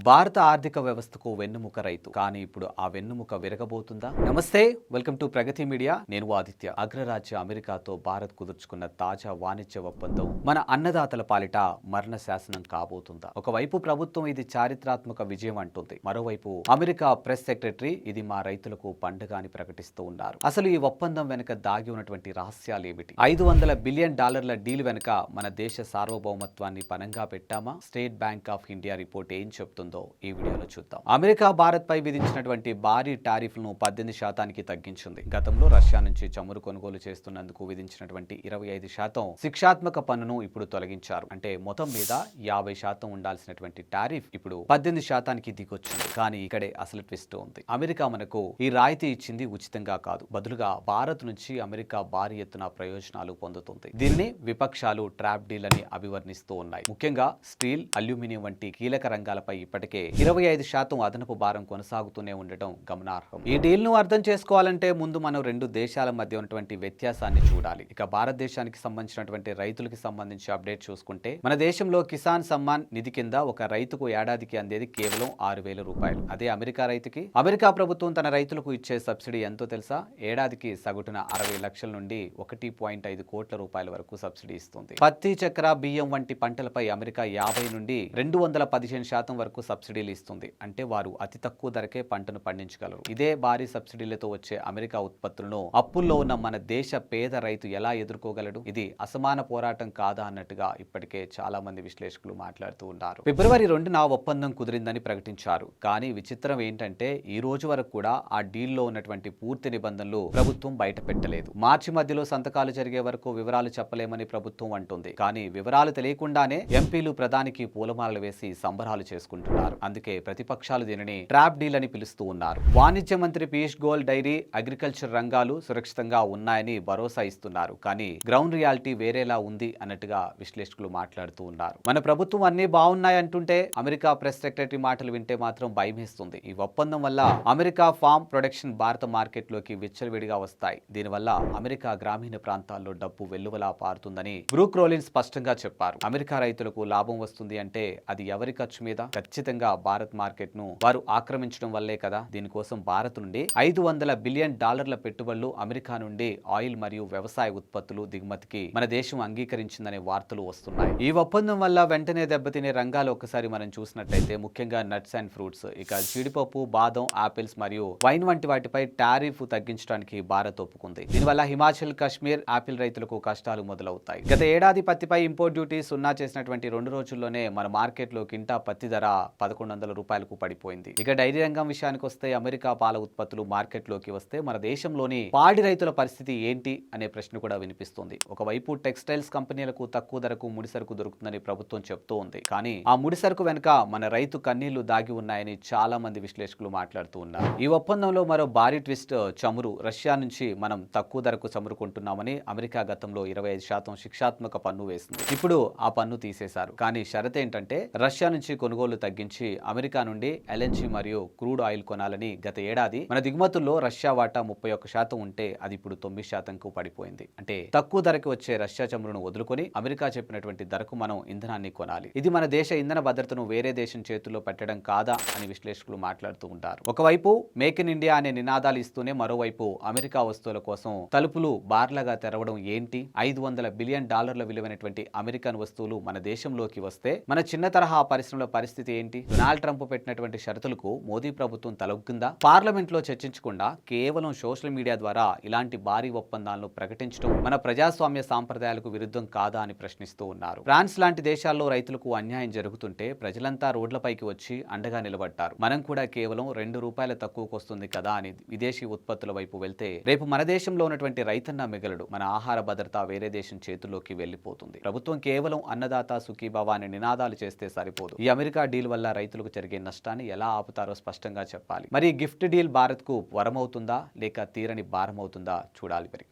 భారత ఆర్థిక వ్యవస్థకు వెన్నుముక రైతు. కానీ ఇప్పుడు ఆ వెన్నుముక విరగబోతుందా? నమస్తే, వెల్కమ్ టు ప్రగతి మీడియా. నేను ఆదిత్య. అగ్రరాజ్య అమెరికాతో భారత్ కుదుర్చుకున్న తాజా వాణిజ్య ఒప్పందం మన అన్నదాతల పాలిట మరణ శాసనం కాబోతుందా? ఒకవైపు ప్రభుత్వం ఇది చారిత్రాత్మక విజయం అంటుంది, మరోవైపు అమెరికా ప్రెస్ సెక్రటరీ ఇది మా రైతులకు పండుగ అని ప్రకటిస్తూ ఉన్నారు. అసలు ఈ ఒప్పందం వెనుక దాగి ఉన్నటువంటి రహస్యాలు ఏమిటి? $500 బిలియన్ డీల్ వెనుక మన దేశ సార్వభౌమత్వాన్ని పనంగా పెట్టామా? State bank of India report ఏం చెప్తుందో ఈ వీడియోలో చూద్దాం. అమెరికా భారత్ పై విధించినటువంటి భారీ టారిఫ్లను 18% తగ్గించింది. గతంలో రష్యా నుంచి చమురు కొనుగోలు చేస్తున్నందుకు విధించినటువంటి 25% శిక్షాత్మక పన్నును ఇప్పుడు తొలగించారు. అంటే మొత్తం మీద 50% ఉండాల్సినటువంటి టారిఫ్ ఇప్పుడు 18% దిగొచ్చింది. కానీ ఇక్కడే అసలు ట్విస్ట్ ఉంది. అమెరికా మనకు ఈ రాయితీ ఇచ్చింది ఉచితంగా కాదు, బదులుగా భారత్ నుంచి అమెరికా భారీ ఎత్తున ప్రయోజనాలు పొందుతుంది. దీనిని విపక్షాలు ట్రాప్ డీల్ అని అభివర్ణిస్తూ ఉన్నాయి. ముఖ్యంగా స్టీల్, అల్యూమినియం వంటి కీలక రంగాలపై ఇప్పటికే 25% అదనపు భారం కొనసాగుతూనే ఉండటం గమనార్హం. ఈ డీల్ ను అర్థం చేసుకోవాలంటే ముందు మనం రెండు దేశాల మధ్య ఉన్నటువంటి వ్యత్యాసాన్ని చూడాలి. ఇక భారతదేశానికి సంబంధించినటువంటి రైతులకి సంబంధించి అప్డేట్ చూసుకుంటే మన దేశంలో కిసాన్ సమ్మాన్ నిధి కింద ఒక రైతుకు ఏడాదికి అందేది కేవలం $6,000. అదే అమెరికా రైతుకి అమెరికా ప్రభుత్వం తన రైతులకు ఇచ్చే సబ్సిడీ ఎంతో తెలుసా? ఏడాదికి సగటున 60 లక్షల నుండి 1.5 కోట్ల రూపాయల వరకు సబ్సిడీ ఇస్తుంది. పత్తి, చక్కెర, బియ్యం వంటి పంటలపై అమెరికా 50 నుండి 215% వరకు సబ్సిడీలు ఇస్తుంది. అంటే వారు అతి తక్కువ ధరకే పంటను పండించగలరు. ఇదే భారీ సబ్సిడీలతో వచ్చే అమెరికా ఉత్పత్తులను అప్పుల్లో ఉన్న మన దేశ పేద రైతు ఎలా ఎదుర్కోగలడు? ఇది అసమాన పోరాటం కాదా అన్నట్టుగా ఇప్పటికే చాలా మంది విశ్లేషకులు మాట్లాడుతూ ఉన్నారు. ఫిబ్రవరి 2న ఒప్పందం కుదిరిందని ప్రకటించారు. కానీ విచిత్రం ఏంటంటే ఈ రోజు వరకు కూడా ఆ డీల్లో ఉన్నటువంటి పూర్తి నిబంధనలు ప్రభుత్వం బయట పెట్టలేదు. మార్చి మధ్యలో సంతకాలు జరిగే వరకు వివరాలు చెప్పలేమని ప్రభుత్వం అంటుంది. కానీ వివరాలు తెలియకుండానే ఎంపీలు ప్రధానికి పూలమాలలు వేసి సంబరాలు చేసుకుంటున్నారు. అందుకే ప్రతిపక్షాలు దీనిని ట్రాప్ డీల్ అని పిలుస్తూ ఉన్నారు. వాణిజ్య మంత్రి పీయూష్ గోయల్ డైరీ, అగ్రికల్చర్ రంగాలు సురక్షితంగా ఉన్నాయని భరోసా ఇస్తున్నారు. కానీ గ్రౌండ్ రియాలిటీ వేరేలా ఉంది అన్నట్టుగా విశ్లేషకులు మాట్లాడుతూ ఉన్నారు. మన ప్రభుత్వం అన్ని బాగున్నాయి అంటుంటే అమెరికా ప్రెస్ సెక్రటరీ మాటలు వింటే మాత్రం భయమేస్తుంది. ఈ ఒప్పందం వల్ల అమెరికా ఫార్మ్ ప్రొడక్షన్ భారత మార్కెట్లోకి విచ్చలవిడిగా వస్తాయి. దీనివల్ల అమెరికా గ్రామీణ ప్రాంతాల్లో డబ్బు వెల్లువలా పారుతుందని బ్రూక్ రోలిన్ స్పష్టంగా చెప్పారు. అమెరికా రైతులకు లాభం వస్తుంది అంటే అది ఎవరి ఖర్చు మీద? ఖచ్చితంగా భారత్ మార్కెట్ ను వారు ఆక్రమించడం వల్లే కదా. దీనికోసం భారత్ నుండి $500 బిలియన్ పెట్టుబడులు, అమెరికా నుండి ఆయిల్ మరియు వ్యవసాయ ఉత్పత్తులు దిగుమతికి మన దేశం అంగీకరించిందనే వార్తలు వస్తున్నాయి. ఈ ఒప్పందం వల్ల వెంటనే దెబ్బతినే రంగాలు ఒకసారి మనం చూసినట్లయితే ముఖ్యంగా నట్స్ అండ్ ఫ్రూట్స్, ఇక జీడిపప్పు, బాదం, ఆపిల్స్ మరియు వైన్ వంటి వాటిపై టారిఫ్ తగ్గించడానికి భారత్ ఒప్పుకుంది. దీనివల్ల హిమాచల్, కాశ్మీర్ ఆపిల్ రైతులకు కష్టాలు మొదలవుతాయి. గత ఏడాది పత్తిపై ఇంపోర్ట్ డ్యూటీ సున్నా చేసినటువంటి 2 రోజుల్లోనే మన మార్కెట్లో కింటా పత్తి ధర $1,100 పడిపోయింది. ఇక డైరీ రంగం విషయానికి వస్తే అమెరికా పాల ఉత్పత్తులు మార్కెట్లోకి వస్తే మన దేశంలోని పాడి రైతుల పరిస్థితి ఏంటి అనే ప్రశ్న కూడా వినిపిస్తుంది. ఒకవైపు టెక్స్టైల్స్ కంపెనీలకు తక్కువ ధరకు ముడిసరుకు దొరుకుతుందని ప్రభుత్వం చెప్తూ ఉంది. కానీ ఆ ముడిసరుకు వెనుక మన రైతు కన్నీళ్లు దాగి ఉన్నాయని చాలా మంది విశ్లేషకులు మాట్లాడుతూ ఉన్నారు. ఈ ఒప్పందంలో మరో భారీ ట్విస్ట్ చమురు. రష్యా నుంచి మనం తక్కువ ధరకు చమురు కొంటున్నామని అమెరికా గతంలో 25% శిక్షాత్మక పన్ను వేసింది. ఇప్పుడు ఆ పన్ను తీసేశారు. కానీ షరత్ ఏంటంటే రష్యా నుంచి కొనుగోలు తగ్గించి అమెరికా నుండి ఎల్ఎన్జీ మరియు క్రూడ్ ఆయిల్ కొనాలని. గత ఏడాది మన దిగుమతుల్లో రష్యా వాటా 31% ఉంటే అది ఇప్పుడు 9%కు పడిపోయింది. అంటే తక్కువ ధరకు వచ్చే రష్యా చమురును వదులుకొని అమెరికా చెప్పినటువంటి ధరకు మనం ఇంధనాన్ని కొనాలి. ఇది మన దేశ ఇంధన భద్రతను వేరే దేశం చేతుల్లో పెట్టడం కాదా అని విశ్లేషకులు మాట్లాడుతూ ఉంటారు. ఒకవైపు మేక్ ఇన్ ఇండియా అనే నినాదాలు ఇస్తూనే మరోవైపు అమెరికా వస్తువుల కోసం తలుపులు బార్లగా తెరవడం ఏంటి? $500 బిలియన్ విలువైనటువంటి అమెరికన్ వస్తువులు మన దేశంలోకి వస్తే మన చిన్న తరహా పరిశ్రమల పరిస్థితి ఏంటి? డొనాల్డ్ ట్రంప్ పెట్టినటువంటి షరతులకు మోదీ ప్రభుత్వం తలొగ్గిందా? పార్లమెంట్ లో చర్చించకుండా కేవలం సోషల్ మీడియా ద్వారా ఇలాంటి భారీ ఒప్పందాలను ప్రకటించడం మన ప్రజాస్వామ్య సాంప్రదాయాలకు విరుద్ధం కాదా అని ప్రశ్నిస్తూ ఉన్నారు. ఫ్రాన్స్ లాంటి దేశాల్లో రైతులకు అన్యాయం జరుగుతుంటే ప్రజలంతా రోడ్లపైకి వచ్చి అండగా నిలబడ్డారు. మనం కూడా కేవలం $2 తక్కువకు వస్తుంది కదా అని విదేశీ ఉత్పత్తుల వైపు వెళ్తే రేపు మన దేశంలో ఉన్నటువంటి రైతన్న మిగలడు. మన ఆహార భద్రత వేరే దేశం చేతుల్లోకి వెళ్లిపోతుంది. ప్రభుత్వం కేవలం అన్నదాత సుఖీభవ అనే నినాదాలు చేస్తే సరిపోదు. ఈ అమెరికా డీల్ వల్ల రైతులకు జరిగే నష్టాన్ని ఎలా ఆపుతారో స్పష్టంగా చెప్పాలి. మరి గిఫ్ట్ డీల్ భారత్ కు వరమవుతుందా లేక తీరని భారమవుతుందా చూడాలి మరి.